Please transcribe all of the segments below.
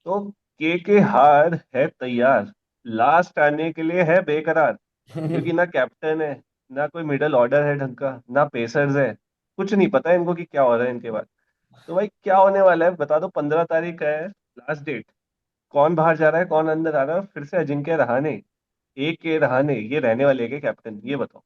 तो के हार है तैयार, लास्ट आने के लिए है बेकरार। क्योंकि ना कैप्टन है, ना कोई मिडल ऑर्डर है ढंग का, ना पेसर्स है। कुछ नहीं पता इनको कि क्या हो रहा है इनके बाद। तो भाई क्या होने वाला है बता दो, 15 तारीख का है लास्ट डेट। कौन बाहर जा रहा है, कौन अंदर आ रहा है, फिर से अजिंक्य रहाणे, एक के रहाणे ये रहने वाले हैं क्या कैप्टन, ये बताओ।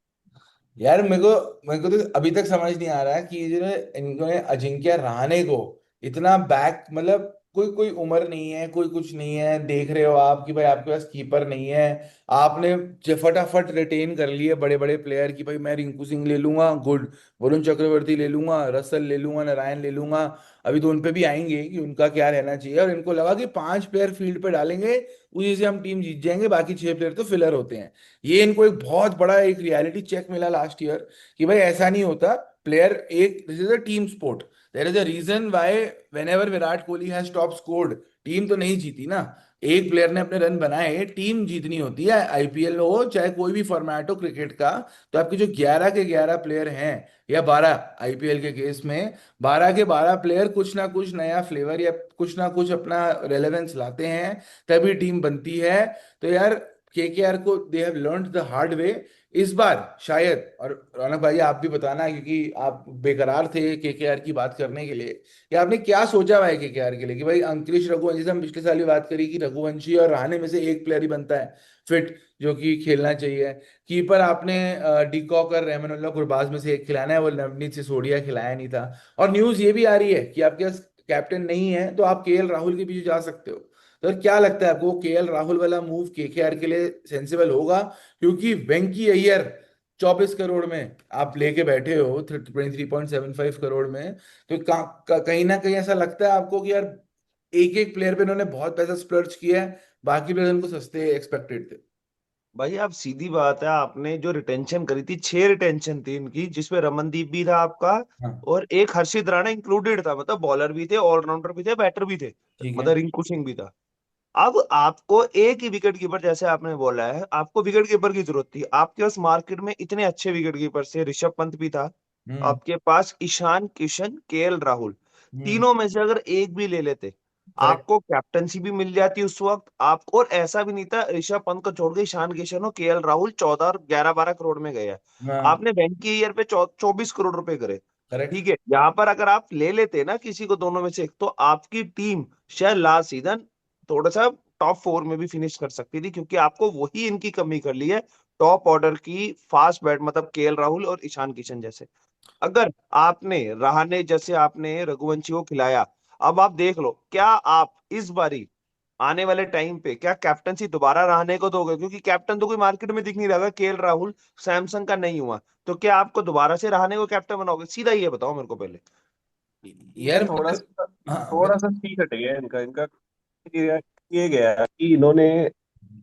यार मेरे को तो अभी तक समझ नहीं आ रहा है कि जो है इनको ने अजिंक्य रहाणे को इतना बैक, मतलब कोई कोई उम्र नहीं है, कोई कुछ नहीं है, देख रहे हो आप कि भाई आपके पास कीपर नहीं है। आपने फटाफट रिटेन कर लिए बड़े बड़े प्लेयर कि भाई मैं रिंकू सिंह ले लूंगा, गुड, वरुण चक्रवर्ती ले लूंगा, रसल ले लूंगा, नारायण ले लूंगा। अभी तो उन पे भी आएंगे कि उनका क्या रहना चाहिए, और इनको लगा कि 5 प्लेयर फील्ड पे डालेंगे उसी से हम टीम जीत जाएंगे, बाकी 6 प्लेयर तो फिलर होते हैं। ये इनको एक बहुत बड़ा एक रियलिटी चेक मिला लास्ट ईयर कि भाई ऐसा नहीं होता। प्लेयर एक, this is a team sport. There is a reason why whenever Virat Kohli has top scored, team तो नहीं जीती ना। एक प्लेयर ने अपने रन बनाए, टीम जीतनी होती है, आईपीएल हो चाहे कोई भी फॉर्मेट हो क्रिकेट का। तो आपके जो 11 के 11 प्लेयर हैं, या 12 आईपीएल के केस में, 12 के 12 प्लेयर कुछ ना कुछ नया फ्लेवर या कुछ ना कुछ अपना रेलेवेंस लाते हैं, तभी टीम बनती है। तो यार केकेआर को they have learned the hard way इस बार शायद। और रौनक भाई आप भी बताना, क्योंकि आप बेकरार थे केकेआर की बात करने के लिए, कि आपने क्या सोचा हुआ है केकेआर के लिए कि भाई अंकुरिश रघुवंशी से हम पिछले साल भी बात करी कि रघुवंशी और रहाणे में से एक प्लेयर ही बनता है फिट, जो कि खेलना चाहिए। कीपर आपने डिकॉक और रहमानुल्लाह गुरबाज में से एक खिलाना है, वो नवनीत सिसोदिया खिलाया नहीं था। और न्यूज ये भी आ रही है कि आपके पास कैप्टन नहीं है तो आप केएल राहुल के पीछे जा सकते हो। तो क्या लगता है आपको, केएल राहुल वाला मूव केकेआर के लिए सेंसिबल होगा? क्योंकि वेंकी अय्यर 24 करोड़ में आप लेके बैठे हो, 23.75 करोड़ में। तो कहीं ना कहीं ऐसा लगता है आपको कि यार एक एक प्लेयर पे इन्होंने बहुत पैसा स्प्लर्ज किया है, बाकी प्लेयर उनको सस्ते एक्सपेक्टेड थे। भाई आप सीधी बात है, आपने जो रिटेंशन करी थी, 6 रिटेंशन थी इनकी, जिसमें रमनदीप भी था आपका, हाँ। और एक हर्षित राणा इंक्लूडेड था। मतलब बॉलर भी थे, ऑलराउंडर भी थे, बैटर भी थे, ठीक है। मतलब रिंकू सिंह भी था। अब आपको एक ही विकेट कीपर, जैसे आपने बोला है, आपको विकेट कीपर की जरूरत थी। आपके पास मार्केट में इतने अच्छे विकेट कीपर थे, ऋषभ पंत भी था, हम्म। आपके पास ईशान किशन, केएल राहुल, हम्म। तीनों में से अगर एक भी ले लेते, करेक्ट। आपको कैप्टनसी भी मिल जाती उस वक्त आपको। और ऐसा भी नहीं था ऋषभ पंत को छोड़ के ईशान किशन और केएल राहुल 14 और 11 12 करोड़ में गए हैं। हाँ। आपने वेंकी अय्यर पे 24 करोड़ रुपए करे। करेक्ट। ठीक है, यहाँ पर अगर आप ले लेते ना किसी को दोनों में से एक, तो आपकी टीम शायद लास्ट सीजन थोड़ा सा टॉप 4 में भी फिनिश कर सकती थी, क्योंकि आपको वही इनकी कमी कर ली है, टॉप ऑर्डर की फास्ट बैट, मतलब केएल राहुल और ईशान किशन जैसे। अगर आपने रहाणे जैसे आपने रघुवंशी को खिलाया, अब आप देख लो, क्या आप इस बारी आने वाले टाइम पे क्या कैप्टनसी दोबारा रहाणे को दोगे? क्योंकि कैप्टन तो कोई मार्केट में दिख नहीं रहा, केएल राहुल सैमसंग का नहीं हुआ, तो क्या आपको दोबारा से रहाणे को कैप्टन बनाओगे? सीधा ये बताओ मेरे को पहले। इनका यार थोड़ा मतलब, सा हाँ थोड़ा सा ठीक हट गया है इनका इनका ये गया है कि इन्होंने,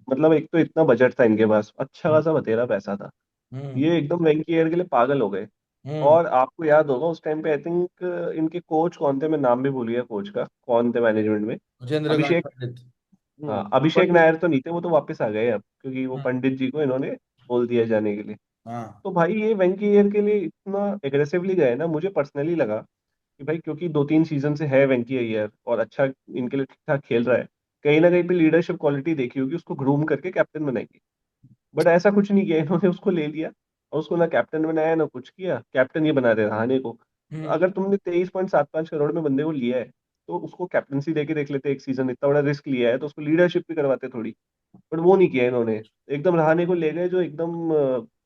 मतलब एक तो इतना बजट था इनके पास, अच्छा खासा बतेरा पैसा था। हम्म। ये एकदम वेंकी एयर के लिए पागल हो गए। हम्म। और आपको याद होगा उस टाइम पे, आई थिंक इनके कोच कौन थे, मैं नाम भी भूल गया कोच का, कौन थे मैनेजमेंट में। चंद्रकांत अभिषेक। पंडित। हाँ, अभिषेक पंडित। नायर तो नहीं थे, वो तो वापस आ गए अब, क्योंकि वो हम्म। पंडित जी को इन्होंने बोल दिया जाने के लिए। हाँ। तो भाई ये वेंकी एयर के लिए इतना एग्रेसिवली गए ना, मुझे पर्सनली लगा कि भाई क्योंकि 2 3 सीजन से है वेंकी अय्यर और अच्छा इनके लिए ठीक ठाक खेल रहा है, कहीं ना कहीं पे लीडरशिप क्वालिटी देखी होगी, उसको ग्रूम करके कैप्टन बनाएंगे। बट ऐसा कुछ नहीं किया इन्होंने, उसको ले लिया और उसको ना कैप्टन बनाया ना कुछ किया, कैप्टन ये बना दे रहाणे को। हम्म। अगर तुमने 23.75 करोड़ में बंदे को लिया है, तो उसको कैप्टनसी देके देख लेते, एक सीजन इतना बड़ा रिस्क लिया है तो उसको लीडरशिप भी करवाते थोड़ी। बट वो नहीं किया इन्होंने, एकदम रहाणे को ले गए जो एकदम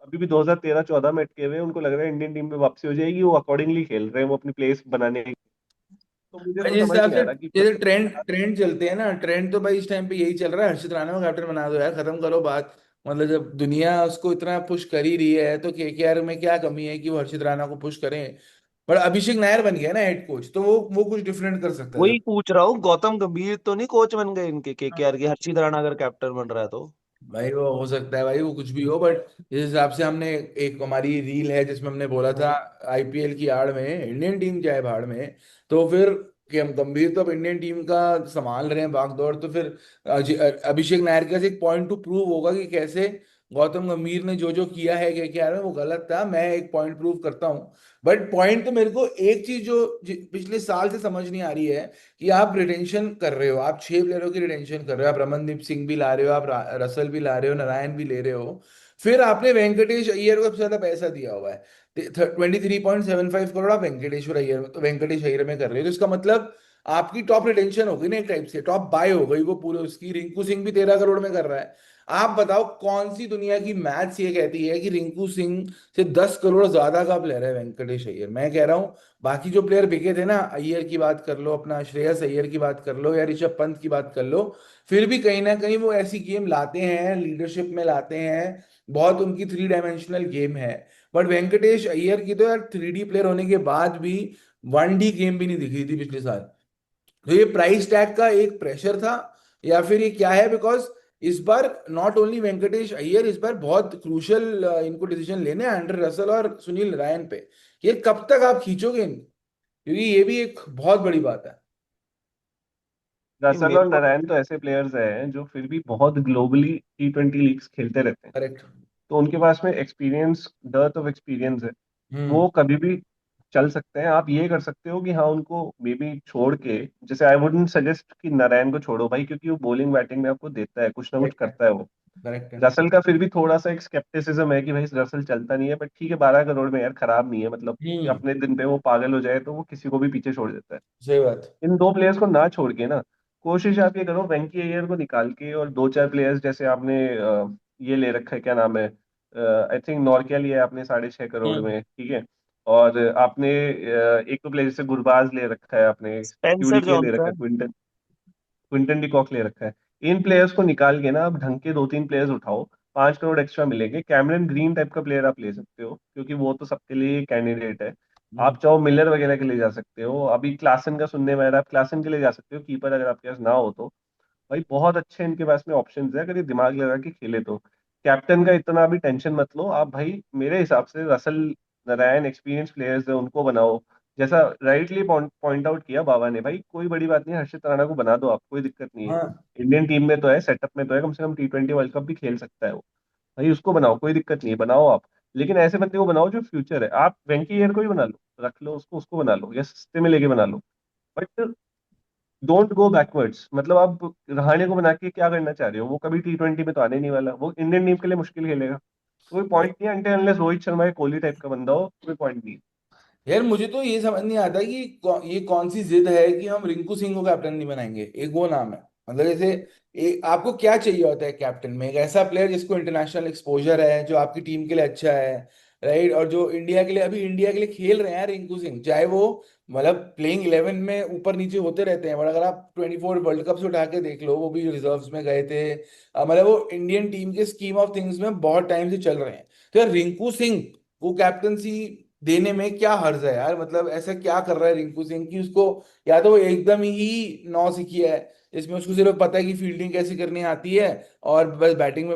अभी भी 2013 14 में अटके हुए हैं, उनको लग रहा है इंडियन टीम में वापसी हो जाएगी, वो अकॉर्डिंगली खेल रहे हैं वो अपनी प्लेस बनाने की। तो मुझे भाई तो जिस समझ हिसाब नहीं से आ रहा कि जैसे मतलब ट्रेंड क्या। ट्रेंड चलते हैं ना, ट्रेंड तो भाई इस टाइम पे यही चल रहा है, हर्षित राणा को कैप्टन बना दो यार, खत्म करो बात। मतलब जब दुनिया उसको इतना पुश कर ही रही है तो केकेआर में क्या कमी है कि वो हर्षित राणा को पुश करें? पर अभिषेक नायर बन गया ना हेड कोच, तो वो कुछ डिफरेंट कर सकता है। वही पूछ रहा हूँ, गौतम गंभीर तो नहीं कोच बन गए इनके केकेआर के? हर्षित राणा अगर कैप्टन बन रहा है तो। भाई वो हो सकता है भाई, वो कुछ भी हो, बट जिस हिसाब से हमने, एक हमारी रील है जिसमें हमने बोला था आईपीएल की आड़ में इंडियन टीम जाए भाड़ में, तो फिर कि हम गंभीर तो अब इंडियन टीम का संभाल रहे हैं बागडोर, तो फिर अभिषेक नायर के पास एक पॉइंट टू प्रूव होगा कि कैसे गौतम गंभीर ने जो जो किया है केकेआर में वो गलत था, मैं एक पॉइंट प्रूव करता हूँ। बट पॉइंट तो मेरे को एक चीज जो पिछले साल से समझ नहीं आ रही है कि आप रिटेंशन कर रहे हो, आप 6 प्लेयरों की रिटेंशन कर रहे हो, आप रमनदीप सिंह भी ला रहे हो, आप रसल भी ला रहे हो, नारायण भी ले रहे हो, फिर आपने वेंकटेश अय्यर को सबसे ज्यादा पैसा दिया हुआ है, 23.75 करोड़ आप वेंकटेश्वर अय्यर में, तो वेंकटेश अय्यर में कर रहे हो, तो इसका मतलब आपकी टॉप रिटेंशन हो गई ना, एक टाइप से टॉप बाय हो गई वो पूरे उसकी। रिंकू सिंह भी 13 करोड़ में कर रहा है। आप बताओ कौन सी दुनिया की मैथ्स ये कहती है कि रिंकू सिंह से 10 करोड़ ज्यादा का प्लेयर है वेंकटेश अय्यर? मैं कह रहा हूँ बाकी जो प्लेयर बिके थे ना, अय्यर की बात कर लो, अपना श्रेयस अय्यर की बात कर लो, या ऋषभ पंत की बात कर लो, फिर भी कहीं ना कहीं वो ऐसी गेम लाते हैं, लीडरशिप में लाते हैं, बहुत उनकी 3 डायमेंशनल गेम है। बट वेंकटेश अय्यर की तो यार 3D प्लेयर होने के बाद भी 1D गेम भी नहीं दिख रही थी पिछले साल। तो ये प्राइस टैग का एक प्रेशर था, या फिर ये क्या है? बिकॉज इस बार नॉट ओनली वेंकटेश अय्यर, इस बार बहुत क्रूशियल इनको डिसीजन लेने हैं एंड्रे रसल और सुनील नारायण पे। ये कब तक आप खींचोगे क्योंकि ये भी एक बहुत बड़ी बात है। नहीं, रसल मेरे और को नारायण तो ऐसे प्लेयर्स हैं जो फिर भी बहुत ग्लोबली T20 लीग्स खेलते रहते हैं, करेक्ट। तो उनके पास में एक्सपीरियंस, डर्थ ऑफ एक्सपीरियंस है। हम्म। वो कभी भी चल सकते हैं। आप ये कर सकते हो कि हाँ उनको मे बी छोड़ के, जैसे आई वुडंट सजेस्ट कि नारायण को छोड़ो भाई, क्योंकि वो बॉलिंग बैटिंग में आपको देता है, कुछ ना कुछ करेक्ट है। करता है वो। करेक्ट है। रसल का फिर भी थोड़ा सा एक स्केप्टिसिज्म है कि भाई रसल चलता नहीं है, बट ठीक है 12 करोड़ में यार खराब नहीं है, मतलब कि हम्म। अपने दिन पे वो पागल हो जाए तो वो किसी को भी पीछे छोड़ देता है। सही बात। इन दो प्लेयर्स को ना छोड़ के ना, कोशिश आप ये करो वेंकी अय्यर को निकाल के, और दो चार प्लेयर्स जैसे आपने ये ले रखा है, क्या नाम है, आई थिंक नॉर्किया लिया है आपने 6.5 करोड़ हम्म। में, ठीक है। और आपने एक तो प्लेयर जैसे गुरबाज ले रखा है आपने, स्पेंसर क्यूलिके ले रखा है, जॉनसन। क्विंटन क्विंटन डिकॉक ले रखा है। इन प्लेयर्स को निकाल के ना आप ढंग के 2-3 प्लेयर्स उठाओ, 5 करोड़ एक्स्ट्रा मिलेंगे। कैमरन ग्रीन टाइप का प्लेयर आप ले सकते हो, क्योंकि वो तो सबके लिए कैंडिडेट है। हम्म। आप चाहो मिलर वगैरह के लिए जा सकते हो, अभी क्लासन का सुनने में आ रहा है, आप क्लासन के लिए जा सकते हो, कीपर अगर आपके पास ना हो तो। भाई बहुत अच्छे इनके पास में ऑप्शंस है, अगर ये दिमाग लगा के खेले तो। कैप्टन का इतना भी टेंशन मत लो आप भाई, मेरे हिसाब से रसल, नारायण एक्सपीरियंस प्लेयर्स है, उनको बनाओ। जैसा राइटली पॉइंट आउट किया बाबा ने, भाई कोई बड़ी बात नहीं, हर्षित राणा को बना दो आप, कोई दिक्कत नहीं है। हाँ। इंडियन टीम में तो है, सेटअप में तो है, कम से कम T20 वर्ल्ड कप भी खेल सकता है वो। भाई उसको बनाओ, कोई दिक्कत नहीं है, बनाओ आप। लेकिन ऐसे बंदे को बनाओ जो फ्यूचर है। आप वेंकी एयर को ही बना लो, रख लो उसको, उसको बना लो, या सस्ते में लेके बना लो। But don't go backwards. मतलब आप रहाणे को बना के क्या करना चाह रहे हो? वो कभी T20 में तो आने नहीं वाला, वो इंडियन टीम के लिए मुश्किल खेलेगा। कोई पॉइंट नहीं है, अनटिल अनलेस रोहित शर्मा या कोहली टाइप का बंदा हो, कोई पॉइंट नहीं है। यार मुझे तो ये समझ नहीं आता कि ये कौन सी जिद है कि हम रिंकू सिंह को कैप्टन नहीं बनाएंगे, एक वो नाम है। मतलब जैसे आपको क्या चाहिए होता है कैप्टन में? एक ऐसा प्लेयर जिसको इंटरनेशनल एक्सपोजर है, जो आपकी टीम के लिए अच्छा है, राइट, और जो इंडिया के लिए, अभी इंडिया के लिए खेल रहे हैं रिंकू सिंह, चाहे वो मतलब प्लेइंग 11 में ऊपर नीचे होते रहते हैं, बट अगर आप 24 वर्ल्ड कप से उठा के देख लो, वो भी रिजर्व्स में गए थे। मतलब वो इंडियन टीम के स्कीम ऑफ थिंग्स में बहुत टाइम से चल रहे हैं। तो यार रिंकू सिंह को कैप्टनसी देने में क्या हर्ज है यार? मतलब ऐसा क्या कर रहा है रिंकू सिंह की उसको, या तो वो एकदम ही नौसिखिया है, इसमें उसको सिर्फ पता है कि फील्डिंग कैसे करनी आती है और बस बैटिंग में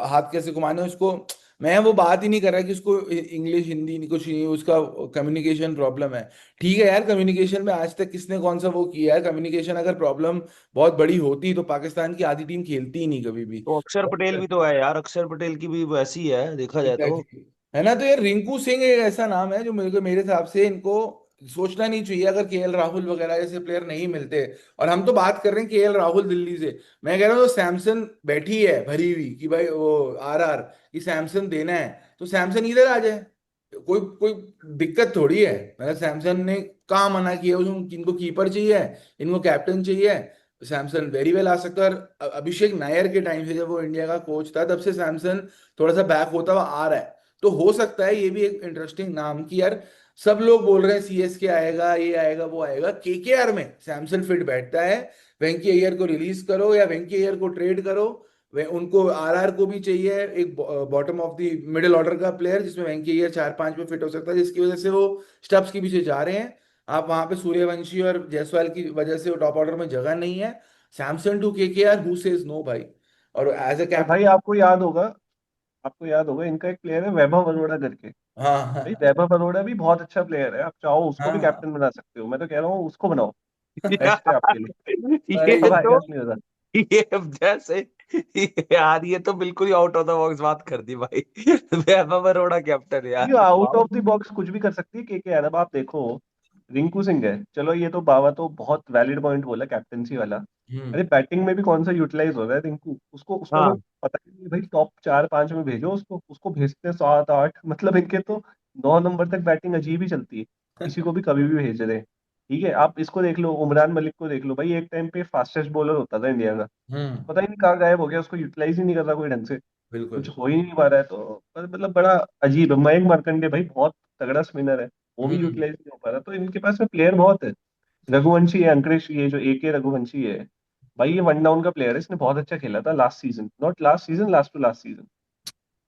हाथ कैसे घुमाने हैं उसको। मैं वो बात ही नहीं कर रहा कि उसको इंग्लिश हिंदी नहीं, कुछ नहीं, उसका कम्युनिकेशन प्रॉब्लम है। ठीक है यार, कम्युनिकेशन में आज तक किसने कौन सा वो किया है? कम्युनिकेशन अगर प्रॉब्लम बहुत बड़ी होती तो पाकिस्तान की आधी टीम खेलती ही नहीं कभी भी। तो अक्षर पटेल भी तो है यार, अक्षर पटेल की भी वैसी है देखा जाए तो। एग्जैक्टली। है ना? तो यार रिंकू सिंह एक ऐसा नाम है जो मेरे हिसाब से इनको सोचना नहीं चाहिए अगर केएल राहुल वगैरह जैसे प्लेयर नहीं मिलते। और हम तो बात कर रहे हैं केएल राहुल दिल्ली से, मैं कह रहा हूँ तो सैमसन बैठी है भरी हुई कि भाई वो आरआर कि सैमसन देना है, तो सैमसन इधर आ जाए। कोई कोई दिक्कत थोड़ी है। मतलब सैमसन ने कहाँ मना किया? इनको कीपर चाहिए, इनको कैप्टन चाहिए, सैमसन वेरी वेल आ सकता है। और अभिषेक नायर के टाइम से जब वो इंडिया का कोच था, तब से सैमसन थोड़ा सा बैक होता हुआ आ रहा है। तो हो सकता है ये भी एक इंटरेस्टिंग नाम की यार, सब लोग बोल रहे हैं सीएसके आएगा, ये आएगा, वो आएगा, केकेआर में सैमसन फिट बैठता है। वेंकी अय्यर को रिलीज करो या वेंकी अय्यर को ट्रेड करो। वे उनको आरआर को भी चाहिए एक bottom of the middle order का प्लेयर, जिसमें वेंकी अय्यर 4-5 में फिट हो सकता है, जिसकी वजह से वो स्टब्स के पीछे जा रहे हैं। आप वहां पे सूर्यवंशी और जायसवाल की वजह से वो टॉप ऑर्डर में जगह नहीं है। Samson to KKR, who says no भाई? और एज अ और भाई कैप्टन। आपको याद होगा इनका एक प्लेयर है वैभव अरोड़ा करके। हाँ भाई हाँ वैभव अरोड़ा भी बहुत अच्छा प्लेयर है, आप चाहो उसको भी हाँ। कैप्टन बना सकते हो, मैं तो कह रहा हूँ उसको बनाओ, बेस्ट है यार आपके लिए। अरे ये अब तो आएगा नहीं होता। ये अब जैसे यार ये तो बिल्कुल ही आउट ऑफ द बॉक्स बात कर दी भाई। वैभव अरोड़ा कैप्टन ये यार, आउट वाह। ऑफ द बॉक्स कुछ भी कर सकती है केकेआर। अब आप देखो, रिंकू सिंह है, चलो ये तो बाबा तो बहुत वैलिड पॉइंट बोला कैप्टेंसी वाला। हम्म। अरे बैटिंग में भी कौन सा यूटिलाइज हो रहा है रिंकू, उसको उसको हमें हाँ। पता ही नहीं भाई। टॉप 4-5 में भेजो उसको, उसको भेजते हैं 7-8, मतलब इनके तो 9 नंबर तक बैटिंग अजीब ही चलती है, किसी को भी कभी भी भेज रहे हैं। ठीक है, आप इसको देख लो, उमरान मलिक को देख लो भाई, एक टाइम पे फास्टेस्ट बॉलर होता था इंडिया का, हम्म। पता ही नहीं कहाँ गायब हो गया, उसको यूटिलाइज ही नहीं कर रहा कोई ढंग से, कुछ बिल्कुल। हो ही नहीं पा रहा है। तो मतलब बड़ा अजीब है। मयंक मार्कंडे भाई बहुत तगड़ा स्पिनर है, वो भी हम्म। यूटिलाइज नहीं हो पा रहा। तो इनके पास में प्लेयर बहुत है। रघुवंशी है, अंकुरिश, ये जो AK रघुवंशी है भाई, ये वन डाउन का प्लेयर है, इसने बहुत अच्छा खेला था last season, not last season, last to last season.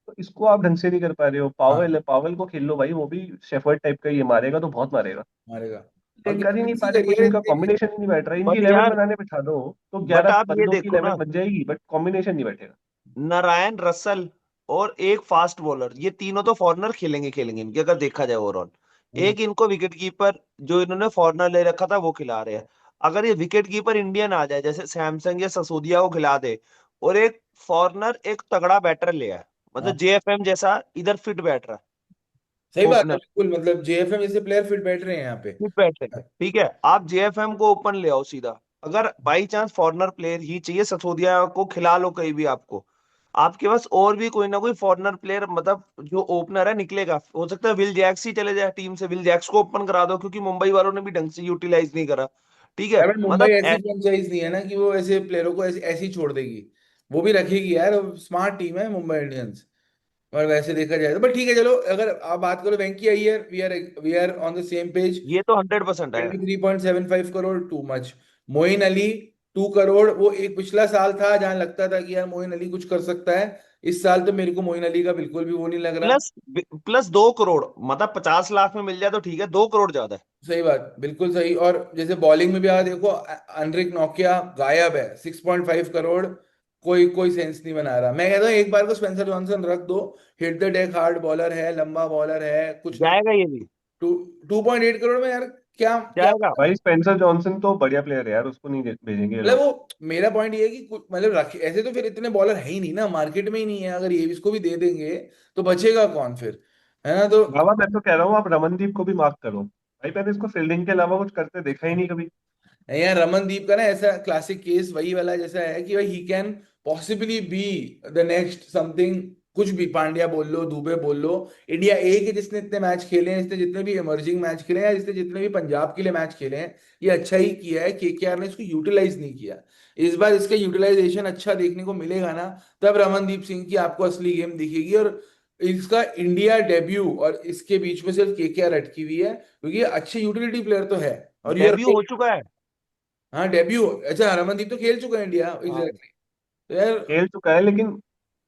तो इसको आप ढंग से नहीं कर पा रहे हो। पावेल हाँ, है, पावेल को खेल लो भाई, वो भी शेफर्ड टाइप का, ये मारेगा तो बहुत मारेगा। मारेगा। और ये कर ही नहीं पा कैप्टनसी रहे कुछ, करिए इनका इतने भी। कॉम्बिनेशन ही नहीं बैठ रहा। इनकी बट 11 यार, बनाने बैठा दो तो बट 11 आप ये बंदों की देखो 11 ना, बन जाएगी, बट कॉम्बिनेशन नहीं बैठेगा। नारायण, रसल और एक फास्ट बॉलर, ये तीनों तो फॉरनर खेलेंगे खेलेंगे इनके, अगर देखा जाए ओवरऑल। हम्म। एक इनको विकेट कीपर जो इन्होंने फॉरनर ले रखा था वो खिला रहे हैं। अगर ये विकेट कीपर इंडियन आ जाए, जैसे सैमसंग या ससोदिया को खिला दे, और एक फॉरनर एक तगड़ा बैटर ले आए, हाँ, मतलब JFM जैसा इधर फिट बैठ रहा सही है बात है, ओपनर, बिल्कुल। मतलब जेएफएम जैसे प्लेयर फिट बैठ रहे हैं यहाँ पे। फिट बैठ रहे हैं, ठीक है, आप JFM को ओपन ले आओ सीधा। अगर बाई चांस फॉरनर प्लेयर ही चाहिए, ससोदिया को खिला लो कहीं भी आपको, आपके पास और भी कोई ना कोई फॉरेनर प्लेयर, मतलब जो ओपनर है निकलेगा, हो सकता है विल जैक्स ही चले जाए टीम से, विल जैक्स को ओपन करा दो, क्योंकि मुंबई वालों ने भी ढंग से यूटिलाइज नहीं करा। ठीक है, यार भाई, मुंबई मतलब ऐसी फ्रेंचाइज नहीं है ना कि वो ऐसे प्लेयरों को ऐसे ही छोड़ देगी। वो भी रखेगी यार, स्मार्ट टीम है मुंबई इंडियंस। और वैसे देखा जाए तो, बट ठीक है, चलो अगर आप बात करो Venky Iyer, we are on the same page. ये तो 100% है। 23.75 crore too much. Moeen Ali 2 crore, वो एक पिछला साल था जहां लगता था कि यार मोइन अली कुछ कर सकता है। इस साल तो मेरे को मोइन अली का बिल्कुल भी वो नहीं लग रहा। प्लस प्लस 2 करोड़, मतलब 50 लाख में मिल जाए तो ठीक है, 2 करोड़ ज्यादा है। सही बात, बिल्कुल सही। और जैसे बॉलिंग में भी आ देखो, अनरिक नोकिया गायब है, 6.5 करोड़। कोई कोई सेंस नहीं बना रहा। मैं कहता हूँ एक बार को स्पेंसर जॉनसन रख दो। Hit the deck hard bowler है, लंबा बॉलर है, कुछ नहीं। जाएगा ये भी, 2.8 करोड़ में यार, क्या क्या। जाएगा। भाई स्पेंसर जॉनसन तो बढ़िया प्लेयर है यार, उसको नहीं भेजेंगे ये मतलब लोग। वो, मेरा पॉइंट ये है कि मतलब रखे ऐसे तो फिर इतने बॉलर है ही नहीं ना, मार्केट में ही नहीं है। अगर ये इसको भी दे देंगे तो बचेगा कौन फिर, है ना? तो बाबा मैं तो कह रहा हूँ आप रमनदीप को भी मार्क करो भाई, मैंने इसको फील्डिंग के अलावा कुछ करते देखा ही नहीं कभी। यार रमनदीप का ना ऐसा क्लासिक केस वही वाला जैसा है कि भाई he can possibly be the next something. कुछ भी, पांड्या बोल लो, दुबे बोल लो। इंडिया ए के जिसने इतने मैच खेले हैं, जिसने जितने भी इमर्जिंग मैच खेले हैं, या जिसने जितने भी पंजाब के लिए मैच खेले हैं, ये अच्छा ही किया है। केकेआर ने इसको यूटिलाइज नहीं किया। इस बार इसका यूटिलाइजेशन अच्छा देखने को मिलेगा ना, तब रमनदीप सिंह की आपको असली गेम दिखेगी। और इसका इंडिया डेब्यू और इसके बीच में सिर्फ केकेआर अटकी हुई है, क्योंकि ये अच्छे यूटिलिटी प्लेयर तो है। और यूआर, डेब्यू हो चुका है। हाँ डेब्यू। अच्छा, रमनदीप तो खेल चुका है इंडिया, हाँ। एग्जैक्टली। तो यार, खेल चुका है, लेकिन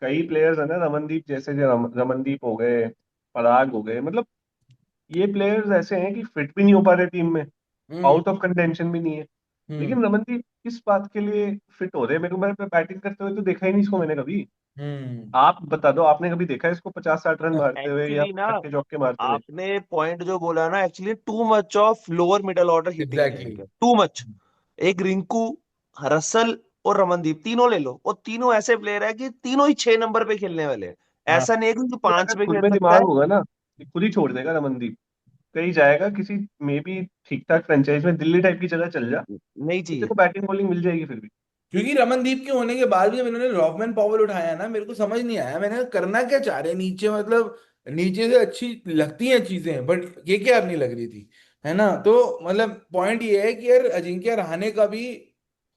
कई प्लेयर्स है ना रमनदीप जैसे, जो रमनदीप हो गए, पराग हो गए, मतलब ये प्लेयर्स ऐसे हैं कि फिट भी नहीं हो पा रहे टीम में, हम्म। आउट ऑफ कंटेंशन भी नहीं है। हम्म। लेकिन रमनदीप किस बात के लिए फिट हो रहे हैं? मेरे को बैटिंग करते हुए तो देखा ही नहीं इसको मैंने कभी। हम्म। आप बता दो, आपने कभी देखा है इसको 50-60 रन मारते हुए या एक्चुअली ना, छक्के चौके मारते हुए? आपने पॉइंट जो बोला ना, actually too much of lower middle order hitting है एग्जैक्टली। इनके, टू मच। एक रिंकू, रसल और रमनदीप, तीनों ले लो, और तीनों ऐसे प्लेयर है कि तीनों ही 6 नंबर पे खेलने वाले हैं। हाँ, ऐसा नहीं है कि ये पांच अगर पे खुद खेल में सकता दिमाग है। होगा ना, ये खुद ही छोड़ देगा रमनदीप, कहीं जाएगा किसी मे बी ठीक ठाक फ्रेंचाइज में, दिल्ली टाइप की जगह चल जा, नहीं तो तेरे चाहिए। को बैटिंग बॉलिंग मिल जाएगी फिर भी। क्योंकि रमनदीप के होने के बाद भी जब इन्होंने रॉकमैन पॉवल उठाया ना, मेरे को समझ नहीं आया। मैंने कहा, करना क्या चाह रहे हैं नीचे, मतलब नीचे से अच्छी लगती हैं चीजें, बट ये क्या नहीं लग रही थी, है ना? तो मतलब पॉइंट ये है कि यार अजिंक्य रहाणे का भी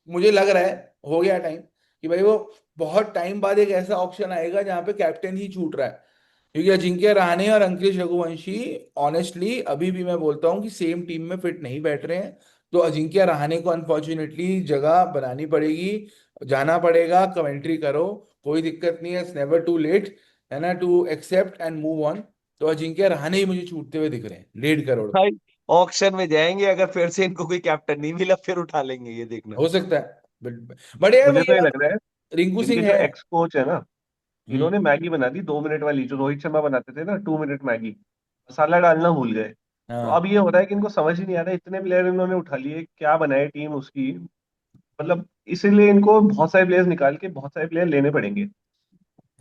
मुझे लग रहा है हो गया टाइम, कि भाई वो बहुत टाइम बाद एक ऐसा ऑप्शन आएगा जहां पे कैप्टन ही छूट रहा है। क्योंकि अजिंक्य रहाणे और अंकित रघुवंशी, ऑनेस्टली अभी भी मैं बोलता हूँ कि सेम टीम में फिट नहीं बैठ रहे हैं। तो अजिंक्य रहाणे को अनफॉर्चुनेटली जगह बनानी पड़ेगी, जाना पड़ेगा, कमेंट्री करो, कोई दिक्कत नहीं है, इट्स नेवर टू लेट, है ना, to accept and move on. तो अजिंक्य रहाणे ही मुझे छूटते हुए दिख रहे हैं 1.5 करोड़। भाई ऑक्शन में जाएंगे, अगर फिर से इनको कोई कैप्टन नहीं मिला फिर उठा लेंगे, ये देखना। हो सकता है, बट यार मुझे वही तो ये है, लग रहा है रिंकू इनके सिंह जो है। एक्स कोच है ना, हम्म। इन्होंने मैगी बना दी 2 मिनट वाली, जो रोहित शर्मा बनाते थे ना 2 मिनट मैगी, मसाला डालना भूल गए। तो हाँ। अब ये हो रहा है कि इनको समझ ही नहीं आ रहा है, इतने प्लेयर इन्होंने उठा लिए, क्या बनाए टीम उसकी, मतलब इसीलिए इनको बहुत सारे प्लेयर्स निकाल के बहुत सारे प्लेयर लेने पड़ेंगे।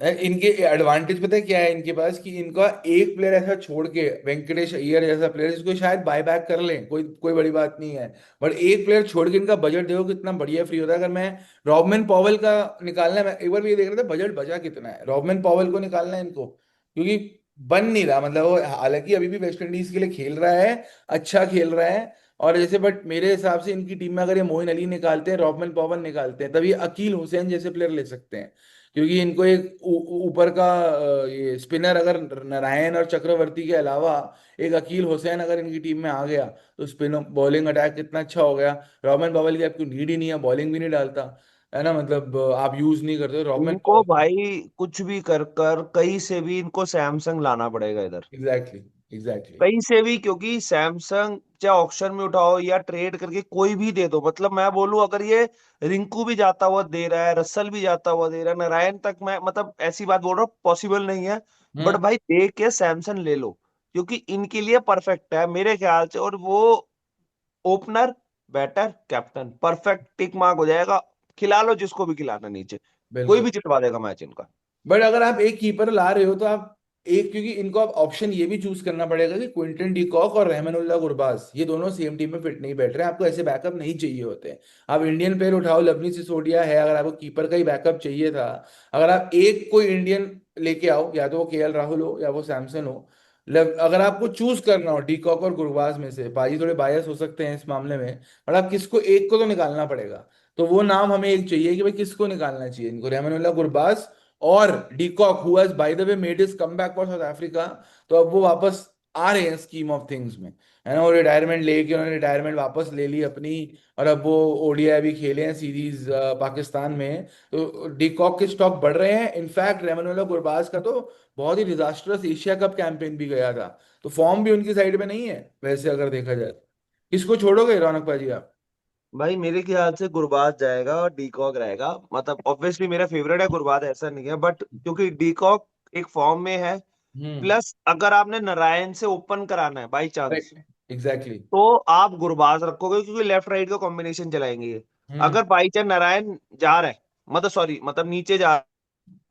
इनके एडवांटेज पता है क्या है इनके पास, कि इनका एक प्लेयर ऐसा छोड़ के, वेंकटेश अय्यर जैसा प्लेयर, जिसको शायद बाय बैक कर लें, कोई कोई बड़ी बात नहीं है, बट एक प्लेयर छोड़ के इनका बजट देखो कितना बढ़िया फ्री होता है। अगर मैं रॉबमन पॉवेल का निकालना है, मैं एक बार भी ये देख रहा था बजट बचा कितना है, रॉबमन पॉवेल को निकालना है इनको, क्योंकि बन नहीं रहा, मतलब वो हालांकि अभी भी वेस्ट इंडीज के लिए खेल रहा है, अच्छा खेल रहा है, और जैसे, बट मेरे हिसाब से इनकी टीम में अगर ये मोइन अली निकालते हैं, रॉबमन पॉवेल निकालते हैं, तभी अकील हुसैन जैसे प्लेयर ले सकते हैं, क्योंकि इनको एक ऊपर का ये स्पिनर अगर नारायण और चक्रवर्ती के अलावा एक अकील हुसैन अगर इनकी टीम में आ गया, तो स्पिन बॉलिंग अटैक कितना अच्छा हो गया। रॉबमन पॉवेल की आपको नीड ही नहीं है, बॉलिंग भी नहीं डालता है ना, मतलब आप यूज नहीं करते रॉबमन इनको पॉवेल। भाई कुछ भी कर कर कहीं से भी इनको सैमसंग लाना पड़ेगा इधर, एग्जैक्टली, एग्जैक्टली। कहीं से भी, क्योंकि सैमसंग चाहे ऑक्शन में उठाओ या ट्रेड करके कोई भी दे दो, मतलब मैं बोलूं अगर ये रिंकू भी जाता हुआ दे रहा है, रसल भी जाता हुआ दे रहा है, नारायण तक, मैं मतलब ऐसी बात बोल रहा हूँ, पॉसिबल नहीं है, बट हम्म। भाई दे के सैमसंग ले लो, क्योंकि इनके लिए परफेक्ट है मेरे ख्याल से। और वो opener, batter, captain, perfect tick mark हो जाएगा। खिला लो जिसको भी खिलाना नीचे, कोई बिल्कुल। भी जितवा देगा मैच इनका। बट अगर आप एक कीपर ला रहे हो तो आप एक, क्योंकि इनको अब ऑप्शन ये भी चूज करना पड़ेगा कि क्विंटन डिकॉक और रहमानुल्लाह गुरबाज ये दोनों सेम टीम में फिट नहीं बैठ रहे हैं, आपको ऐसे बैकअप नहीं चाहिए होते हैं। आप इंडियन प्लेयर उठाओ, लवनी सिसोदिया है, अगर आपको कीपर का ही बैकअप चाहिए था, अगर आप एक कोई इंडियन लेके आओ, या तो वो केएल राहुल हो या वो सैमसन हो, अगर आपको चूज करना हो डिकॉक और गुरबाज में से, बाजी थोड़े बायस हो सकते हैं इस मामले में, बट आप किसको एक को तो निकालना पड़ेगा। तो वो नाम हमें एक चाहिए कि भाई किसको निकालना चाहिए इनको, रहमानुल्लाह गुरबाज और de Kock, who has by the way made his comeback for south Africa. तो अब वो वापस आ रहे हैं स्कीम ऑफ थिंग्स में, है ना, वो रिटायरमेंट लेके उन्होंने रिटायरमेंट वापस ले ली अपनी, और अब वो ओडीआई भी खेले हैं सीरीज पाकिस्तान में, तो डीकॉक के स्टॉक बढ़ रहे हैं। इनफैक्ट रेमानुएला गुरबाज का तो बहुत ही डिजास्टरस एशिया कप कैंपेन भी गया था, तो फॉर्म भी उनकी साइड में नहीं है वैसे अगर देखा जाए। किसको छोड़ोगे रौनक पाजी आप? भाई मेरे ख्याल से गुरबाज जाएगा और डीकॉक रहेगा, मतलब ऑब्वियसली मेरा फेवरेट है गुरबाज, ऐसा नहीं है, बट क्योंकि डीकॉक एक फॉर्म में है, हम्म। प्लस अगर आपने नारायण से ओपन कराना है बाई चांस, राइट। एग्जैक्टली। तो आप गुरबाज रखोगे, क्योंकि लेफ्ट राइट का कॉम्बिनेशन चलाएंगे ये। हम्म। अगर बाई चांस नारायण जा रहा है, मतलब सॉरी, मतलब नीचे जा,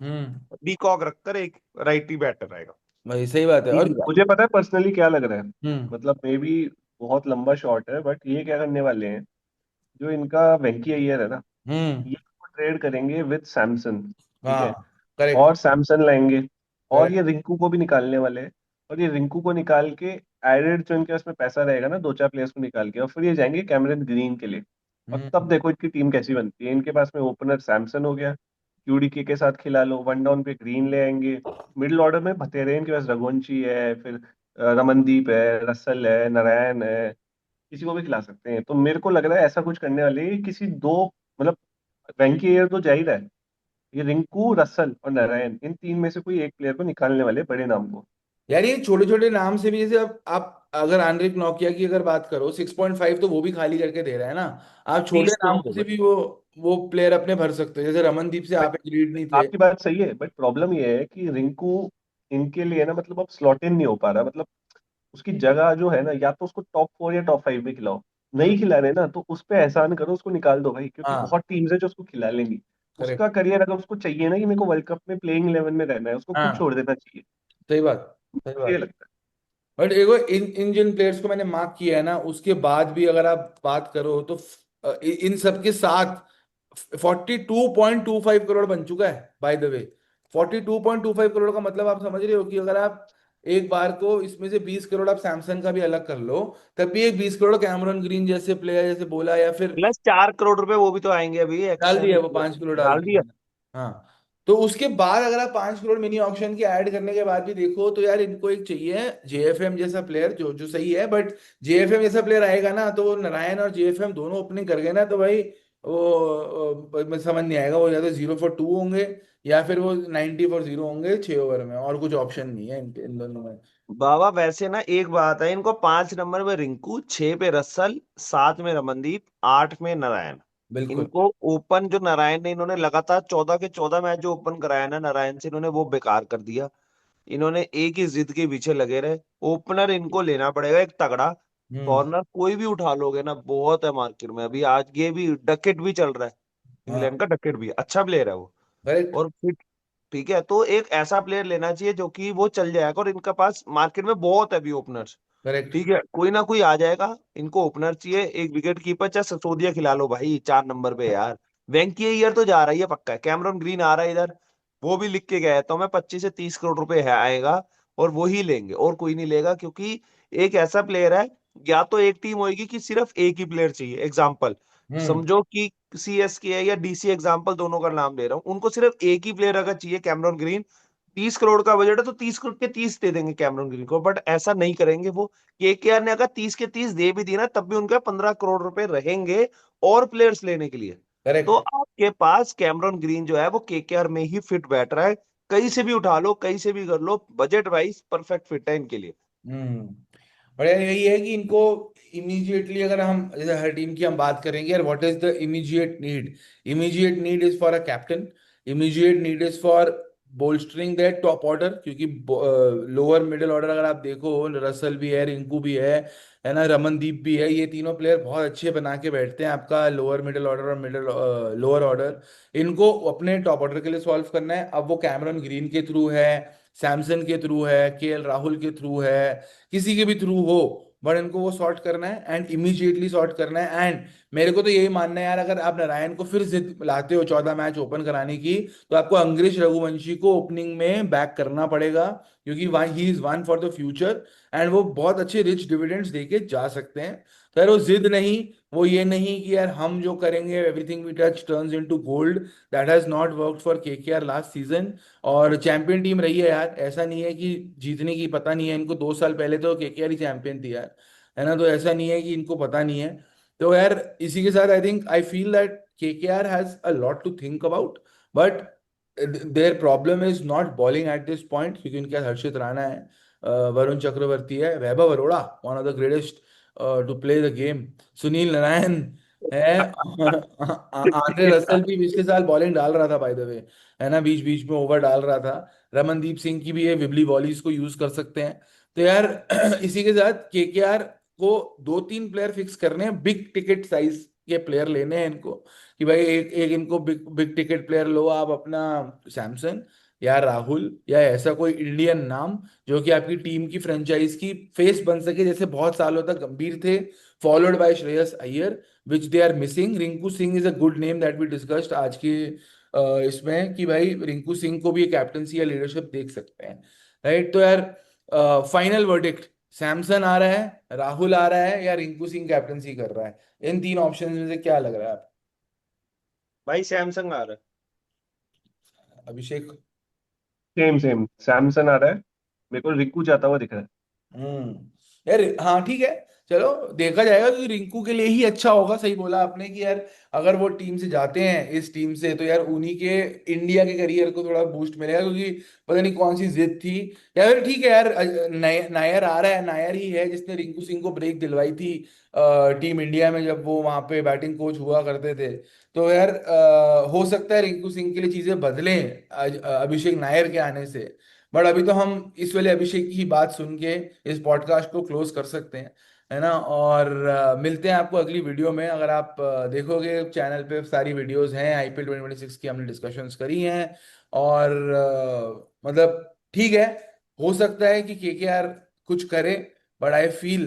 हम्म। डीकॉक रखकर एक राइटी बैटर रहेगा, भाई सही बात है। और सीधी बात। मुझे पता है पर्सनली क्या लग रहा है। हम्म। मतलब मे बी बहुत लंबा शॉट है, बट ये क्या करने वाले हैं, जो इनका वेंकी अय्यर है ना, हम्म। ये ट्रेड करेंगे विद सैमसन। ठीक है। हाँ। करेक्ट। और सैमसन लाएंगे, और करेक्ट। ये रिंकू को भी निकालने वाले हैं। और ये रिंकू को निकाल के एडेड जो इनके उसमें पैसा रहेगा ना, दो चार प्लेयर्स को निकाल के, और फिर ये जाएंगे कैमरन ग्रीन के लिए। और तब हम्म। देखो इनकी टीम कैसी बनती है। इनके पास में ओपनर सैमसन हो गया, क्यूडीके के साथ खिला लो, वन डाउन पे ग्रीन ले आएंगे। मिडिल ऑर्डर में बतेरे हैं इनके पास, रघुवंशी है, फिर रमनदीप है, रसल है, नारायण है, किसी को भी खिला सकते हैं। तो मेरे को लग रहा है ऐसा कुछ करने वाले हैं, किसी दो, मतलब वेंकी अय्यर तो जा ही रहा है, ये रिंकू, रसल और नारायण, इन तीन में से कोई एक प्लेयर को निकालने वाले बड़े नाम को। यार ये छोटे छोटे नाम से भी, जैसे आप अगर आंद्रिक नोकिया की अगर बात करो, 6.5 तो वो भी खाली करके दे रहा है ना। आप छोटे 30 तो नामों हो से गए। भी वो प्लेयर अपने भर सकते हो, जैसे रमनदीप से बट आप एग्रीड नहीं थे। आपकी बात सही है, बट प्रॉब्लम ये है कि रिंकू इनके लिए ना, मतलब अब स्लॉट इन नहीं हो पा रहा। मतलब उसकी जगह जो है ना, या तो उसको टॉप 4 या टॉप 5 में खिलाओ। हम्म। नहीं खिला रहे ना, तो उस पर एहसान करो, उसको निकाल दो भाई, क्योंकि हाँ। बहुत टीम्स है जो उसको खिला लेंगी। करेक्ट। उसका करियर अगर उसको चाहिए ना कि मेरे को वर्ल्ड कप में प्लेइंग 11 में रहना है, उसको खुद हाँ। छोड़ देना चाहिए। सही बात। सही मुझे ये बात। लगता बट देखो इन इन जिन प्लेयर्स को मैंने मार्क किया है ना, उसके बाद भी अगर आप बात करो तो इन सब के साथ 42.25 करोड़ बन चुका है बाय द वे। 42.25 करोड़ का मतलब आप समझ रहे हो कि अगर आप एक बार को इसमें से 20 करोड़ आप सैमसंग का भी अलग कर लो, तब भी एक 20 करोड़ कैमरन ग्रीन जैसे प्लेयर, जैसे बोला, या फिर प्लस 4 करोड़ रुपए वो भी तो आएंगे अभी डाल एक्शन, दिया, वो 5 करोड़ डाल डाल दिया दिया। मैंने। हाँ। तो उसके बाद अगर आप 5 करोड़ मिनी ऑक्शन के ऐड करने के बाद भी देखो, तो यार इनको एक चाहिए जेएफएम जैसा प्लेयर, जो जो सही है, बट जेएफएम जैसा प्लेयर आएगा ना, तो वो नारायण और जेएफएम दोनों ओपनिंग कर गए ना, तो भाई वो मैं समझ नहीं आएगा, वो या तो 0 for 2 होंगे, या फिर वो 90 for 0 होंगे 6 ओवर में, और कुछ ऑप्शन नहीं है इन दोनों में। बाबा वैसे ना एक बात है, इनको 5 नंबर में रिंकू, 6 पे रसल, 7 में रमनदीप, 8 में नारायण। बिल्कुल। इनको ओपन जो नारायण ने, इन्होंने लगातार 14 के 14 मैच जो ओपन कराया ना नारायण से, इन्होंने वो बेकार कर दिया। इन्होंने एक ही जिद के पीछे लगे रहे। ओपनर इनको लेना पड़ेगा एक तगड़ा, हम्म। कॉर्नर कोई भी उठा लोगे ना, बहुत है मार्केट में अभी। आज ये भी डकेट भी चल रहा है, हाँ। इंग्लैंड का डकेट भी अच्छा प्लेयर है वो। करेक्ट। और फिट, ठीक है, तो एक ऐसा प्लेयर लेना चाहिए जो कि वो चल जाएगा। और इनका पास मार्केट में बहुत है अभी ओपनर्स, करेक्ट। ठीक है, कोई ना कोई आ जाएगा। इनको ओपनर चाहिए, एक विकेट कीपर, चाहे ससोदिया खिला लो भाई 4 नंबर पे यार। वेंकी अय्यर तो जा रही है पक्का है, कैमरन ग्रीन आ रहा है इधर, वो भी लिख के गया है, तो मैं 25 से 30 करोड़ रुपए है आएगा, और वो ही लेंगे और कोई नहीं लेगा। क्योंकि एक ऐसा प्लेयर है, या तो एक टीम होगी कि सिर्फ एक ही प्लेयर चाहिए, एग्जाम्पल हम्म। समझो कि सीएसके है या डीसी, एग्जाम्पल दोनों का नाम ले रहा हूँ, उनको सिर्फ एक ही प्लेयर अगर चाहिए, कैमरन ग्रीन, 30 करोड़ का बजट है तो 30 करोड़ के 30 दे देंगे कैमरन ग्रीन को। बट ऐसा नहीं करेंगे वो। केकेआर ने अगर 30 के 30 दे भी दिए ना, तब भी उनके 15 करोड़ रुपए रहेंगे और प्लेयर्स लेने के लिए। तो करेक्ट। आपके पास कैमरन ग्रीन जो है वो केकेआर में ही फिट बैठ रहा है। कहीं से भी उठा लो, कहीं से भी कर लो, बजट वाइज परफेक्ट फिट है इनके लिए। हम्म। और यार यही है कि इनको इमीडिएटली, अगर हम जैसे हर टीम की हम बात करेंगे यार, what is the immediate need? Immediate need is for a captain. Immediate need is for bolstering that top order, क्योंकि लोअर मिडिल ऑर्डर अगर आप देखो, रसल भी है, रिंकू भी है ना, रमनदीप भी है, ये तीनों प्लेयर बहुत अच्छे बना के बैठते हैं आपका लोअर मिडिल ऑर्डर और मिडिल लोअर ऑर्डर। इनको अपने टॉप ऑर्डर के लिए सॉल्व करना है। अब वो कैमरन ग्रीन के थ्रू है, सैमसन के थ्रू है, केएल राहुल के थ्रू है, किसी के भी थ्रू हो, बट इनको वो सॉर्ट करना है एंड इमीडिएटली सॉर्ट करना है। एंड मेरे को तो यही मानना है यार, अगर आप नारायण को फिर जिद लाते हो 14 मैच ओपन कराने की, तो आपको अंग्रेज रघुवंशी को ओपनिंग में बैक करना पड़ेगा, क्योंकि he is one for the future and वो बहुत अच्छे रिच डिविडेंड्स देके जा सकते हैं। तो यार वो जिद नहीं, वो ये नहीं कि यार हम जो करेंगे everything we touch turns into gold, that has not worked for KKR last season. और चैंपियन टीम रही है यार, ऐसा नहीं है कि जीतने की पता नहीं है इनको, 2 साल पहले तो केकेआर ही चैंपियन थी यार, है ना, तो ऐसा नहीं है कि इनको पता नहीं है। तो यार इसी के साथ I feel that KKR has a lot to think about, but there problem is not bowling at this point, क्योंकि उनके पास हर्षित राणा है, वरुण चक्रवर्ती है, Vaibhav Arora, one of the greatest to play the game, Sunil Narine है, आंद्रे रसल भी पिछले साल bowling डाल रहा था बाय द वे, है ना, बीच बीच में ओवर डाल रहा था। रमनदीप सिंह की भी ये विबली वॉलीज को यूज कर सकते हैं। तो यार इसी के साथ केकेआर को 2-3 प्लेयर फिक्स करने हैं, बिग टिकट साइज के प्लेयर लेने हैं इनको, कि भाई एक एक इनको बिग बिग टिकट प्लेयर लो आप अपना, सैमसन या राहुल या ऐसा कोई इंडियन नाम जो कि आपकी टीम की फ्रेंचाइज की फेस बन सके, जैसे बहुत सालों तक गंभीर थे, followed by Shreyas Iyer, which they are missing. Rinku Singh is a good name that we discussed आज के इसमें, कि भाई रिंकू सिंह को भी कैप्टनसी या लीडरशिप देख सकते हैं, राइट। तो यार फाइनल वर्डिक्ट, सैमसन आ रहा है, राहुल आ रहा है, या रिंकू सिंह कैप्टनसी कर रहा है? इन तीन ऑप्शन में से क्या लग रहा है आप? भाई सैमसंग आ रहा है। अभिषेक? सेम सेम, सैमसन आ रहा है। मेरे को रिक्कू जाता हुआ दिख रहा है। यार हाँ ठीक है, चलो देखा जाएगा, क्योंकि रिंकू के लिए ही अच्छा होगा। सही बोला आपने कि यार अगर वो टीम से जाते हैं, इस टीम से, तो यार उन्हीं के इंडिया के करियर को थोड़ा बूस्ट मिलेगा, क्योंकि पता नहीं कौन सी जिद थी। या फिर ठीक है यार, नायर आ रहा है, नायर ही है जिसने रिंकू सिंह को ब्रेक दिलवाई थी टीम इंडिया में, जब वो वहां पे बैटिंग कोच हुआ करते थे। तो यार हो सकता है रिंकू सिंह के लिए चीजें बदलें अभिषेक नायर के आने से। बट अभी तो हम इस वाले अभिषेक की ही बात सुन के इस पॉडकास्ट को क्लोज कर सकते हैं, है ना। और मिलते हैं आपको अगली वीडियो में। अगर आप देखोगे चैनल पे सारी वीडियोस हैं, आईपीएल 2026 की हमने डिस्कशंस करी हैं। और मतलब ठीक है, हो सकता है कि केकेआर कुछ करे, but I feel,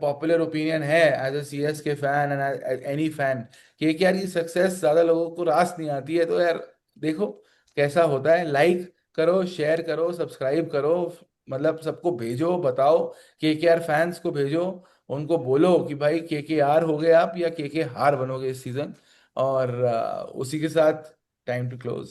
popular opinion है एज अ सीएस के fan and any fan, KKR की सक्सेस ज्यादा लोगों को रास नहीं आती है। तो यार देखो कैसा होता है। लाइक करो, शेयर करो, सब्सक्राइब करो, मतलब सबको भेजो, बताओ, केकेआर फैंस को भेजो, उनको बोलो कि भाई केकेआर हो गए आप या केके हार बनोगे इस सीजन। और उसी के साथ टाइम टू क्लोज।